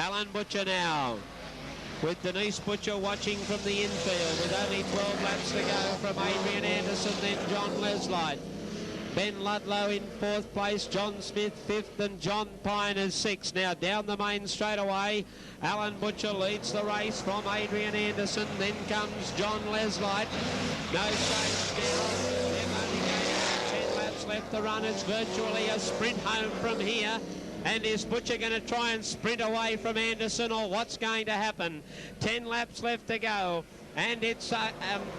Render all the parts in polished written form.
Alan Butcher now, with Denise Butcher watching from the infield, with only 12 laps to go from Adrian Anderson, then John Leslight. Ben Ludlow in 4th place, John Smith 5th, and John Pine is 6th. Now down the main straight away, Alan Butcher leads the race from Adrian Anderson. Then comes John Leslight. No change down. They've only got 10 laps left to run. It's virtually a sprint home from here. And is Butcher going to try and sprint away from Anderson, or what's going to happen? 10 laps left to go. And it's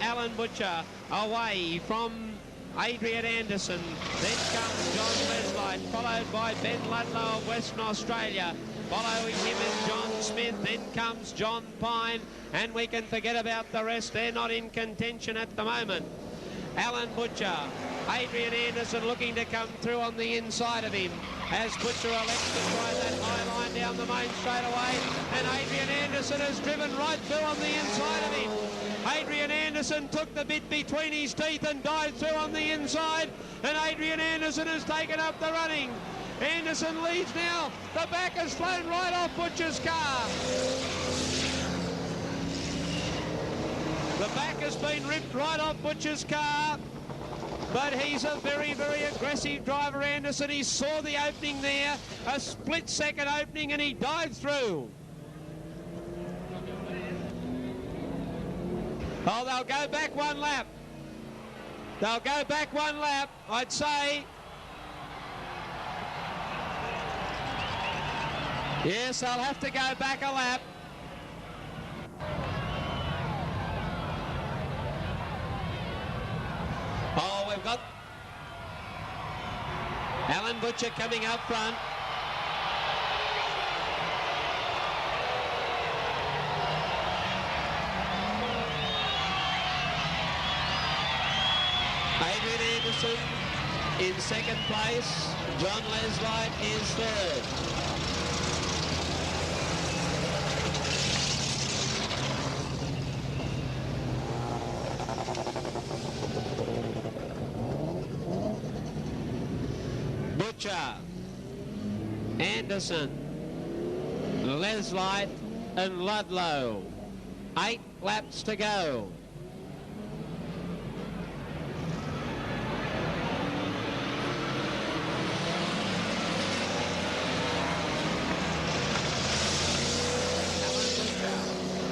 Alan Butcher away from Adrian Anderson. Then comes John Leslight, followed by Ben Ludlow of Western Australia. Following him is John Smith. Then comes John Pine. And we can forget about the rest. They're not in contention at the moment. Alan Butcher, Adrian Anderson looking to come through on the inside of him, as Butcher elects to try that high line down the main straight away, and Adrian Anderson has driven right through on the inside of him. Adrian Anderson took the bit between his teeth and dived through on the inside, and Adrian Anderson has taken up the running. Anderson leads now. The back has flown right off Butcher's car. The back has been ripped right off Butcher's car. But he's a very, very aggressive driver, Anderson. He saw the opening there, a split-second opening, and he dived through. Oh, they'll go back one lap. They'll go back one lap, I'd say. Yes, they'll have to go back a lap. Oh, we've got Alan Butcher coming up front. Adrian Anderson in 2nd place. John Leslight is 3rd. Butcher, Anderson, Leslight and Ludlow. 8 laps to go.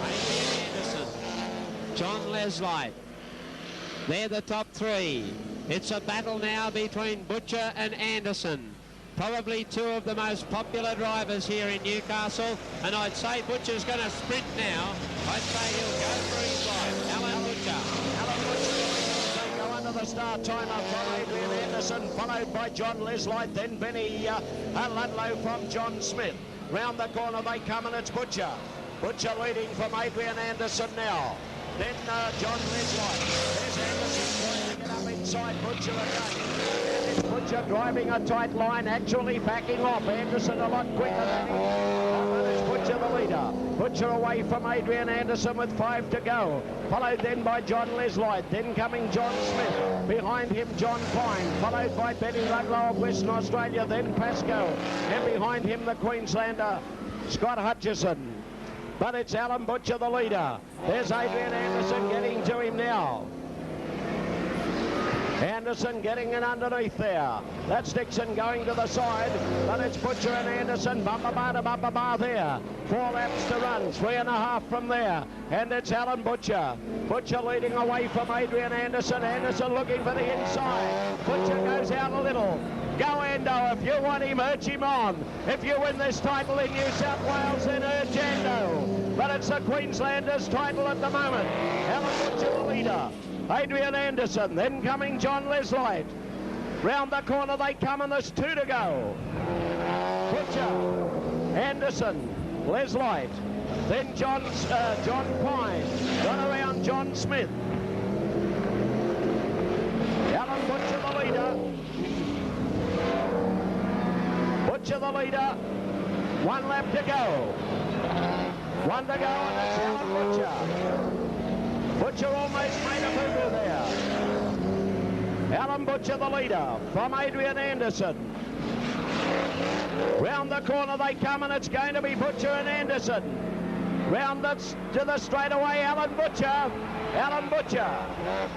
Adrian Anderson, John Leslight. They're the top 3. It's a battle now between Butcher and Anderson. Probably 2 of the most popular drivers here in Newcastle. And I'd say Butcher's going to sprint now. I'd say he'll go for his life. Alan Butcher. Alan Butcher, they go under the start timer from Adrian Anderson, followed by John Leslight, then Benny Ludlow from John Smith. Round the corner they come, and it's Butcher. Butcher leading from Adrian Anderson now. Then John Leslight. There's Anderson trying to get up inside Butcher again. And it's Butcher driving a tight line, actually backing off. Anderson a lot quicker than him. And it's Butcher the leader. Butcher away from Adrian Anderson with 5 to go. Followed then by John Leslight. Then coming John Smith. Behind him John Pine. Followed by Benny Ludlow of Western Australia. Then Pascoe. And behind him the Queenslander Scott Hutchison. But it's Alan Butcher the leader. There's Adrian Anderson getting to him now. Anderson getting in underneath there. That's Dixon going to the side, but it's Butcher and Anderson, bumper bar to bumper bar there. 4 laps to run, 3.5 from there, and it's Alan Butcher. Butcher leading away from Adrian Anderson. Anderson looking for the inside. Butcher goes out a little. Go Endo, if you want him, urge him on. If you win this title in New South Wales, then urge Endo. But it's the Queenslanders' title at the moment. Alan Butcher the leader. Adrian Anderson, then coming John Leslight. Round the corner they come, and there's 2 to go. Butcher, Anderson, Leslight, then John Pine. Got around John Smith. Alan Butcher the leader. Butcher the leader. 1 lap to go. 1 to go, and it's Alan Butcher. Butcher almost made a boo-boo there. Alan Butcher the leader from Adrian Anderson. Round the corner they come, and it's going to be Butcher and Anderson. Round to the straightaway, Alan Butcher.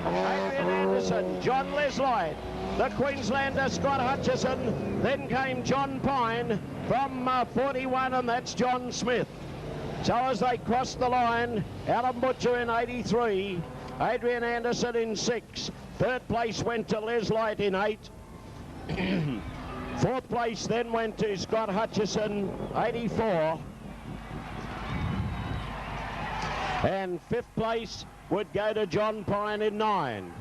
Adrian Anderson, John Leslie, the Queenslander Scott Hutchison, then came John Pine from 41, and that's John Smith. So as they crossed the line, Alan Butcher in 83, Adrian Anderson in 6, third place went to Leslie in 8, fourth place then went to Scott Hutchison, 84, and fifth place would go to John Pine in 9.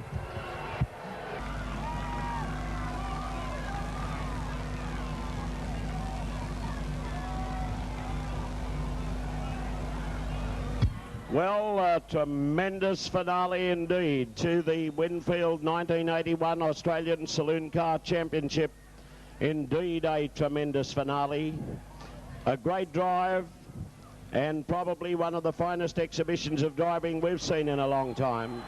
Well, a tremendous finale indeed to the Winfield 1981 Australian Saloon Car Championship. Indeed a tremendous finale. A great drive, and probably one of the finest exhibitions of driving we've seen in a long time.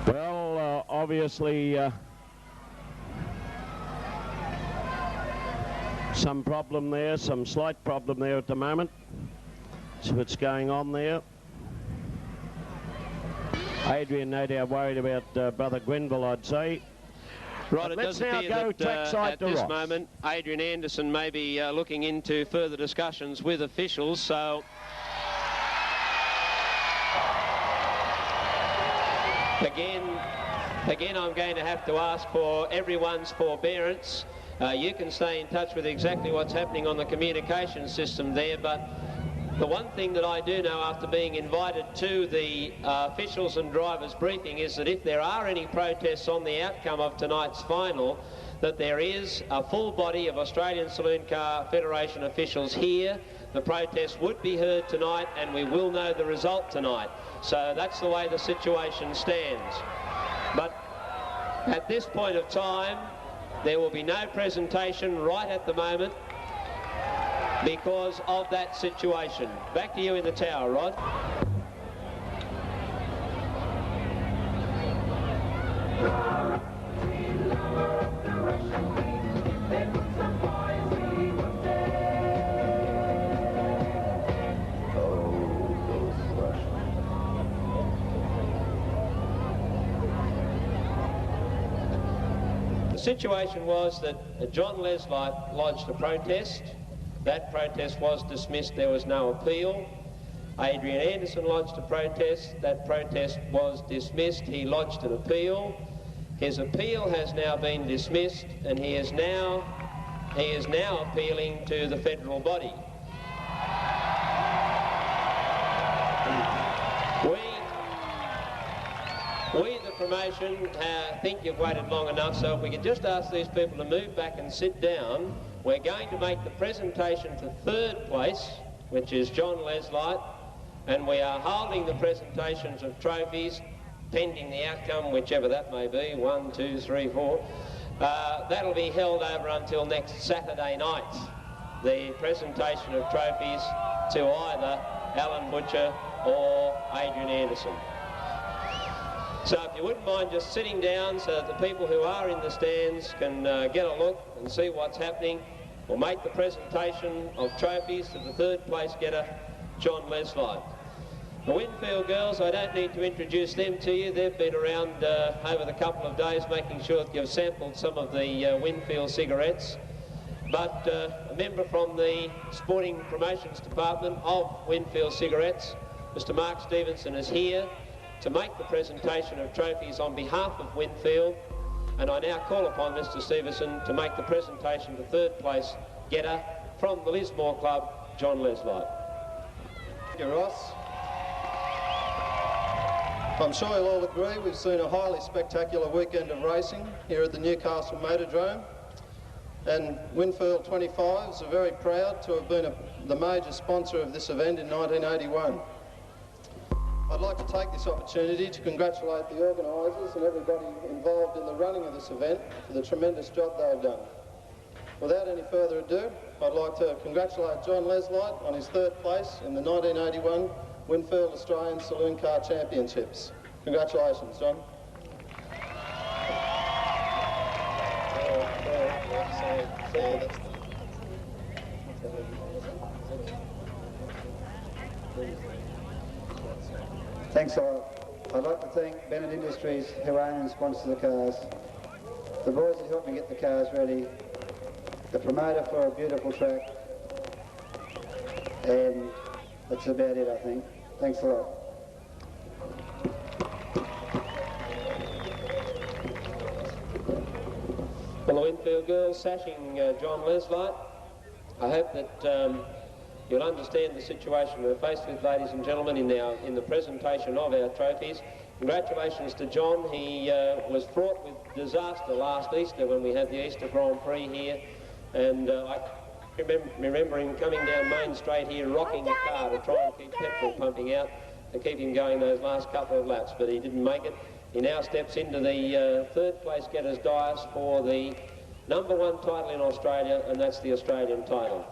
Well, obviously some problem there, some slight problem there at the moment. That's what's going on there. Adrian no doubt worried about Brother Grenville, I'd say. Right, it does appear that at this moment, Adrian Anderson may be looking into further discussions with officials, so... Again, I'm going to have to ask for everyone's forbearance. You can stay in touch with exactly what's happening on the communication system there, but the one thing that I do know after being invited to the officials and drivers briefing is that if there are any protests on the outcome of tonight's final, that there is a full body of Australian Saloon Car Federation officials here. The protest would be heard tonight, and we will know the result tonight. So that's the way the situation stands. But at this point of time, there will be no presentation right at the moment because of that situation. Back to you in the tower, Rod. The situation was that John Leslie lodged a protest. That protest was dismissed. There was no appeal. Adrian Anderson lodged a protest. That protest was dismissed. He lodged an appeal. His appeal has now been dismissed, and he is now appealing to the federal body. We, the promotion, think you've waited long enough, so if we could just ask these people to move back and sit down. We're going to make the presentation to third place, which is John Leslie, and we are holding the presentations of trophies pending the outcome, whichever that may be, 1, 2, 3, 4. That'll be held over until next Saturday night, the presentation of trophies to either Alan Butcher or Adrian Anderson. So if you wouldn't mind just sitting down so that the people who are in the stands can get a look and see what's happening. We'll make the presentation of trophies to the third place getter, John Leslie. The Winfield girls, I don't need to introduce them to you. They've been around over the couple of days making sure that you've sampled some of the Winfield cigarettes. But a member from the Sporting Promotions Department of Winfield Cigarettes, Mr. Mark Stevenson, is here to make the presentation of trophies on behalf of Winfield, and I now call upon Mr. Stevenson to make the presentation to third place getter from the Lismore Club, John Leslie. Thank you, Ross. I'm sure you'll all agree we've seen a highly spectacular weekend of racing here at the Newcastle Motordrome, and Winfield 25s are very proud to have been the major sponsor of this event in 1981. I'd like to take this opportunity to congratulate the organisers and everybody involved in the running of this event for the tremendous job they've done. Without any further ado, I'd like to congratulate John Leslight on his third place in the 1981 Winfield Australian Saloon Car Championships. Congratulations, John. Thanks a lot. I'd like to thank Bennett Industries, who own and sponsor the cars, the boys that helped me get the cars ready, the promoter for a beautiful track, and that's about it, I think. Thanks a lot. Well, the Winfield girls sashing John Leslight. I hope that you'll understand the situation we're faced with, ladies and gentlemen, in the presentation of our trophies. Congratulations to John. He was fraught with disaster last Easter when we had the Easter Grand Prix here, and I remember him coming down Main Street here, rocking the car to try and keep petrol pumping out to keep him going those last couple of laps, but he didn't make it. He now steps into the third place getter's dais for the #1 title in Australia, and that's the Australian title.